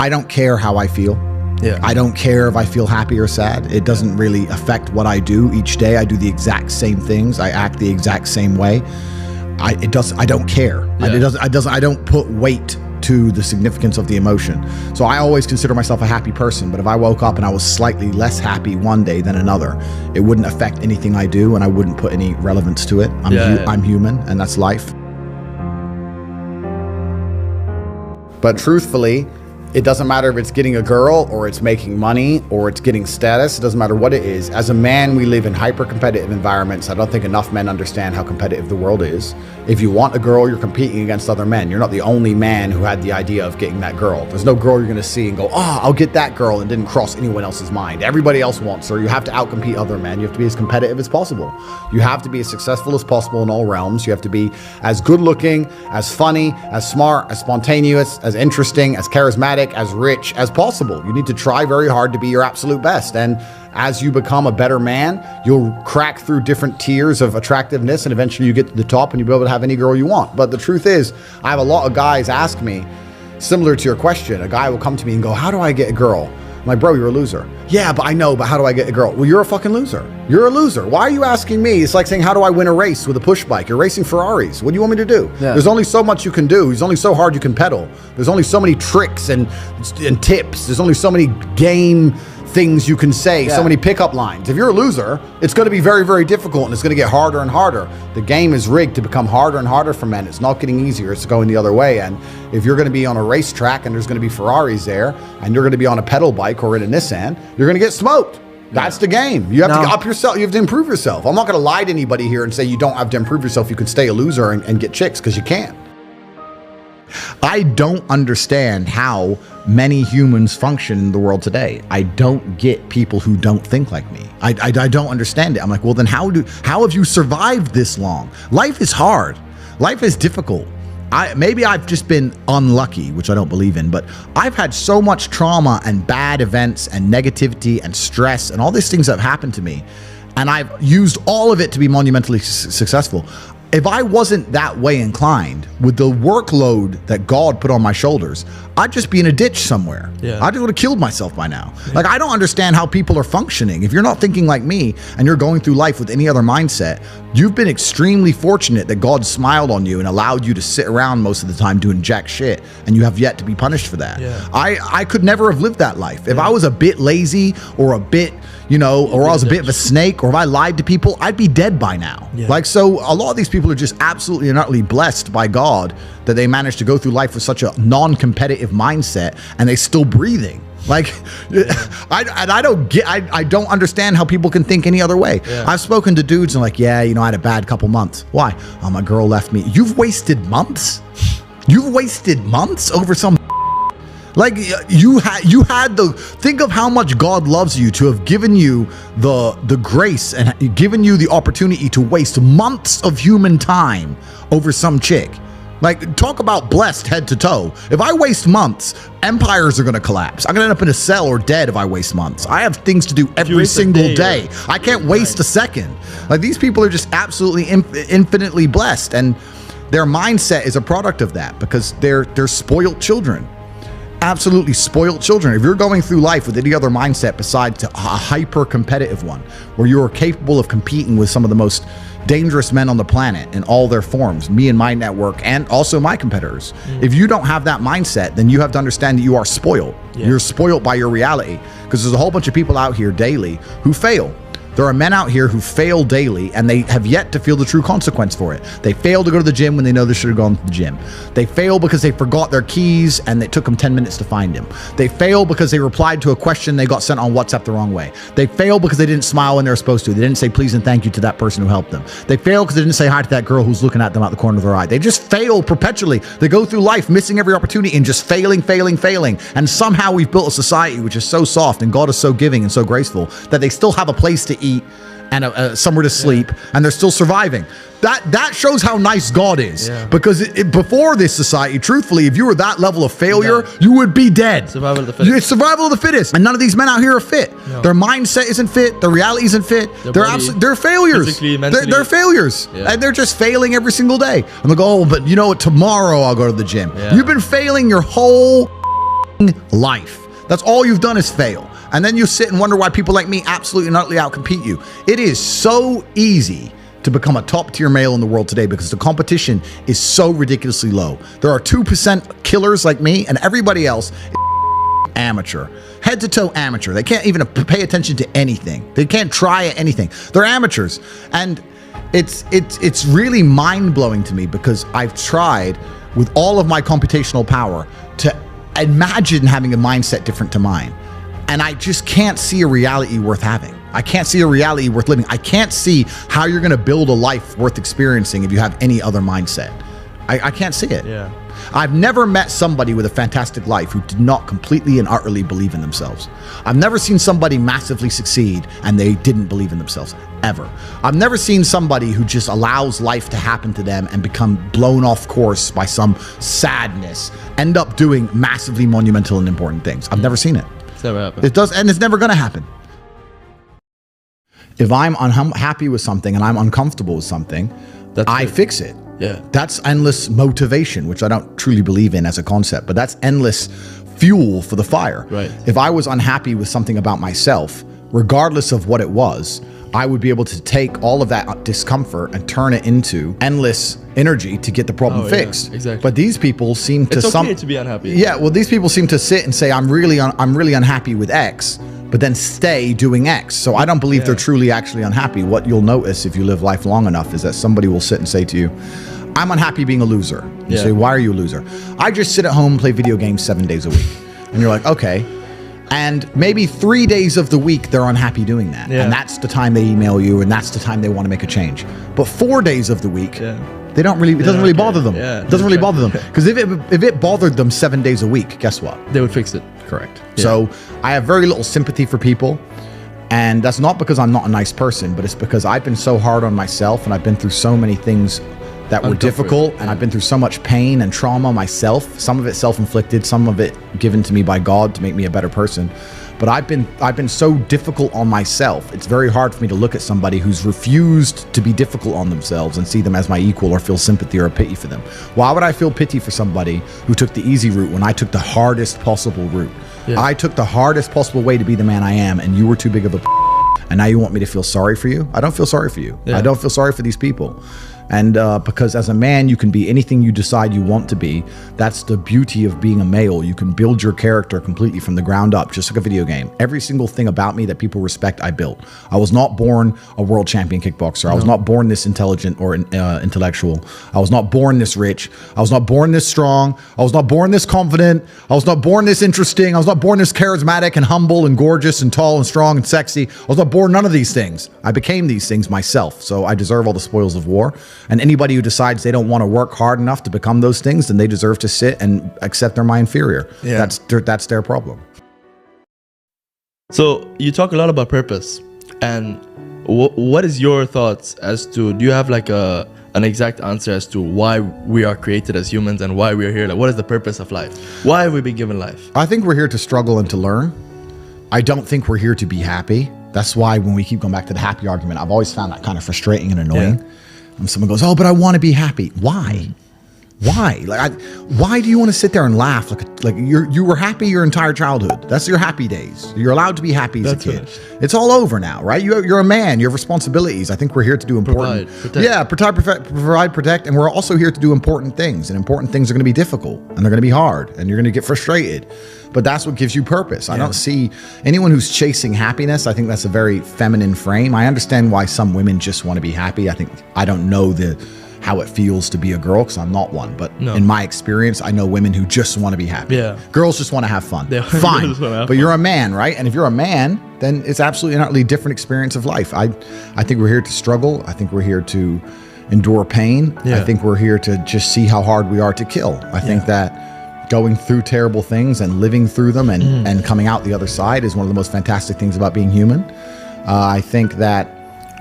I don't care how I feel. Yeah. I don't care if I feel happy or sad. It doesn't really affect what I do each day. I do the exact same things. I act the exact same way. I don't care. Yeah. I don't put weight to the significance of the emotion. So I always consider myself a happy person, but if I woke up and I was slightly less happy one day than another, it wouldn't affect anything I do, and I wouldn't put any relevance to it. I'm human, and that's life. But truthfully, it doesn't matter if it's getting a girl or it's making money or it's getting status. It doesn't matter what it is. As a man, we live in hyper-competitive environments. I don't think enough men understand how competitive the world is. If you want a girl, you're competing against other men. You're not the only man who had the idea of getting that girl. There's no girl you're going to see and go, oh, I'll get that girl, and didn't cross anyone else's mind. Everybody else wants her. You have to outcompete other men. You have to be as competitive as possible. You have to be as successful as possible in all realms. You have to be as good-looking, as funny, as smart, as spontaneous, as interesting, as charismatic, as rich as possible. You need to try very hard to be your absolute best. And as you become a better man, you'll crack through different tiers of attractiveness, and eventually you get to the top and you'll be able to have any girl you want. But the truth is, I have a lot of guys ask me, similar to your question, a guy will come to me and go, how do I get a girl? I'm like, bro, you're a loser. Yeah, but I know, but how do I get a girl? Well, you're a fucking loser. You're a loser. Why are you asking me? It's like saying, how do I win a race with a push bike? You're racing Ferraris. What do you want me to do? Yeah. There's only so much you can do. There's only so hard you can pedal. There's only so many tricks and tips. There's only so many game things you can say, so many pickup lines. If you're a loser, it's going to be very, very difficult, and it's going to get harder and harder. The game is rigged to become harder and harder for men. It's not getting easier. It's going the other way. And if you're going to be on a racetrack and there's going to be Ferraris there, and you're going to be on a pedal bike or in a Nissan, you're going to get smoked. That's the game. You have to up yourself. You have to improve yourself. I'm not going to lie to anybody here and say you don't have to improve yourself. You can stay a loser and get chicks, because you can't. I don't understand how many humans function in the world today. I don't get people who don't think like me. I don't understand it. I'm like, well, then how have you survived this long? Life is hard. Life is difficult. Maybe I've just been unlucky, which I don't believe in, but I've had so much trauma and bad events and negativity and stress and all these things that have happened to me, and I've used all of it to be monumentally successful. If I wasn't that way inclined with the workload that God put on my shoulders, I'd just be in a ditch somewhere. Yeah. I just would have killed myself by now. Yeah. Like, I don't understand how people are functioning. If you're not thinking like me and you're going through life with any other mindset, you've been extremely fortunate that God smiled on you and allowed you to sit around most of the time doing jack shit, and you have yet to be punished for that. Yeah. I could never have lived that life. If I was a bit lazy or a bit, or I was a bit of a snake, or if I lied to people, I'd be dead by now. Yeah. Like, so a lot of these people are just absolutely and utterly blessed by God that they managed to go through life with such a non-competitive mindset, and they're still breathing. Like, I don't understand how people can think any other way. Yeah. I've spoken to dudes and like, I had a bad couple months. Why? Oh, my girl left me. You've wasted months? You've wasted months over some. Like, you had think of how much God loves you to have given you the grace and given you the opportunity to waste months of human time over some chick. Like, talk about blessed head to toe. If I waste months, empires are going to collapse. I'm going to end up in a cell or dead if I waste months. I have things to do every single day. I can't waste a second. Like, these people are just absolutely infinitely blessed, and their mindset is a product of that, because they're spoiled children. Absolutely spoiled children. If you're going through life with any other mindset besides a hyper-competitive one, where you're capable of competing with some of the most dangerous men on the planet in all their forms, me and my network, and also my competitors. If you don't have that mindset, then you have to understand that you are spoiled. You're spoiled by your reality, because there's a whole bunch of people out here daily who fail. There are men out here who fail daily, and they have yet to feel the true consequence for it. They fail to go to the gym when they know they should have gone to the gym. They fail because they forgot their keys and it took them 10 minutes to find them. They fail because they replied to a question they got sent on WhatsApp the wrong way. They fail because they didn't smile when they were supposed to. They didn't say please and thank you to that person who helped them. They fail because they didn't say hi to that girl who's looking at them out the corner of their eye. They just fail perpetually. They go through life missing every opportunity and just failing. And somehow we've built a society which is so soft, and God is so giving and so graceful, that they still have a place to eat and somewhere to sleep, and they're still surviving. That shows how nice God is. Because before this society, truthfully, if you were that level of failure, you would be dead. Survival of the fittest. It's survival of the fittest. And none of these men out here are fit. No. Their mindset isn't fit. Their reality isn't fit. They're failures. They're failures. And they're just failing every single day. And they go, oh, but you know what? Tomorrow I'll go to the gym. You've been failing your whole life. That's all you've done is fail. And then you sit and wonder why people like me absolutely and utterly outcompete you. It is so easy to become a top tier male in the world today because the competition is so ridiculously low. There are 2% killers like me, and everybody else is amateur, head to toe amateur. They can't even pay attention to anything. They can't try at anything. They're amateurs. And it's really mind blowing to me because I've tried with all of my computational power to imagine having a mindset different to mine. And I just can't see a reality worth having. I can't see a reality worth living. I can't see how you're going to build a life worth experiencing if you have any other mindset. I can't see it. Yeah. I've never met somebody with a fantastic life who did not completely and utterly believe in themselves. I've never seen somebody massively succeed and they didn't believe in themselves, ever. I've never seen somebody who just allows life to happen to them and become blown off course by some sadness, end up doing massively monumental and important things. I've never seen it. It's never happened. It does, and it's never going to happen. If I'm unhappy with something and I'm uncomfortable with something, I fix it. Yeah. That's endless motivation, which I don't truly believe in as a concept, but that's endless fuel for the fire. Right. If I was unhappy with something about myself, regardless of what it was, I would be able to take all of that discomfort and turn it into endless energy to get the problem fixed. Yeah, exactly. But these people seem to it's okay to be unhappy. Yeah, well, these people seem to sit and say, I'm really unhappy with X, but then stay doing X. So I don't believe they're truly actually unhappy. What you'll notice if you live life long enough is that somebody will sit and say to you, I'm unhappy being a loser. You say, why are you a loser? I just sit at home and play video games 7 days a week. And you're like, okay. And maybe 3 days of the week, they're unhappy doing that. Yeah. And that's the time they email you, and that's the time they want to make a change. But 4 days of the week, they don't really, it doesn't really bother them. Yeah, it doesn't really bother them. Because if it bothered them 7 days a week, guess what? They would fix it. Correct. Yeah. So I have very little sympathy for people. And that's not because I'm not a nice person, but it's because I've been so hard on myself and I've been through so many things that were difficult, and I've been through so much pain and trauma myself, some of it self-inflicted, some of it given to me by God to make me a better person. But I've been so difficult on myself. It's very hard for me to look at somebody who's refused to be difficult on themselves and see them as my equal or feel sympathy or pity for them. Why would I feel pity for somebody who took the easy route when I took the hardest possible route? Yeah. I took the hardest possible way to be the man I am, and you were too big of a and now you want me to feel sorry for you? I don't feel sorry for you. I don't feel sorry for these people. And because as a man, you can be anything you decide you want to be. That's the beauty of being a male. You can build your character completely from the ground up, just like a video game. Every single thing about me that people respect, I built. I was not born a world champion kickboxer. I was not born this intelligent or intellectual. I was not born this rich. I was not born this strong. I was not born this confident. I was not born this interesting. I was not born this charismatic and humble and gorgeous and tall and strong and sexy. I was not born none of these things. I became these things myself. So I deserve all the spoils of war. And anybody who decides they don't want to work hard enough to become those things, then they deserve to sit and accept they're my inferior. Yeah. That's their problem. So you talk a lot about purpose, and what is your thoughts as to, do you have like an exact answer as to why we are created as humans and why we are here? Like, what is the purpose of life? Why have we been given life? I think we're here to struggle and to learn. I don't think we're here to be happy. That's why when we keep going back to the happy argument, I've always found that kind of frustrating and annoying. Yeah. And someone goes, oh, but I want to be happy. Why? Why? Why do you want to sit there and laugh like you were happy your entire childhood? That's your happy days. You're allowed to be happy as a kid. Finished. It's all over now, right? You're a man. You have responsibilities. I think we're here to do important. Provide, protect, and we're also here to do important things. And important things are going to be difficult, and they're going to be hard, and you're going to get frustrated. But that's what gives you purpose. I don't see anyone who's chasing happiness. I think that's a very feminine frame. I understand why some women just want to be happy. I don't know how it feels to be a girl, because I'm not one. But in my experience, I know women who just want to be happy. Yeah. Girls just want to have fun. Fine. But you're a man, right? And if you're a man, then it's absolutely an utterly different experience of life. I think we're here to struggle. I think we're here to endure pain. Yeah. I think we're here to just see how hard we are to kill. I think that going through terrible things and living through them and coming out the other side is one of the most fantastic things about being human. I think that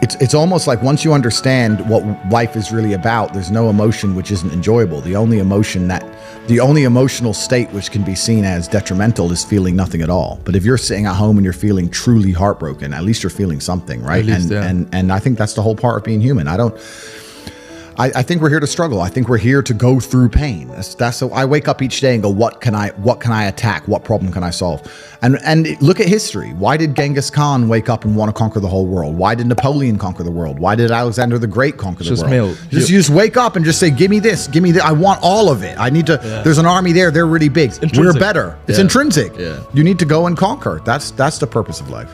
it's almost like once you understand what life is really about, there's no emotion which isn't enjoyable. The only emotional state which can be seen as detrimental is feeling nothing at all. But if you're sitting at home and you're feeling truly heartbroken, at least you're feeling something, right? And I think that's the whole part of being human. I think we're here to struggle. I think we're here to go through pain. That's so I wake up each day and go, what can I attack? What problem can I solve? And look at history. Why did Genghis Khan wake up and want to conquer the whole world? Why did Napoleon conquer the world? Why did Alexander the Great conquer the world? You just wake up and just say, give me this, give me that. I want all of it. I need to, there's an army there. They're really big. We're better. It's intrinsic. Yeah. You need to go and conquer. That's the purpose of life.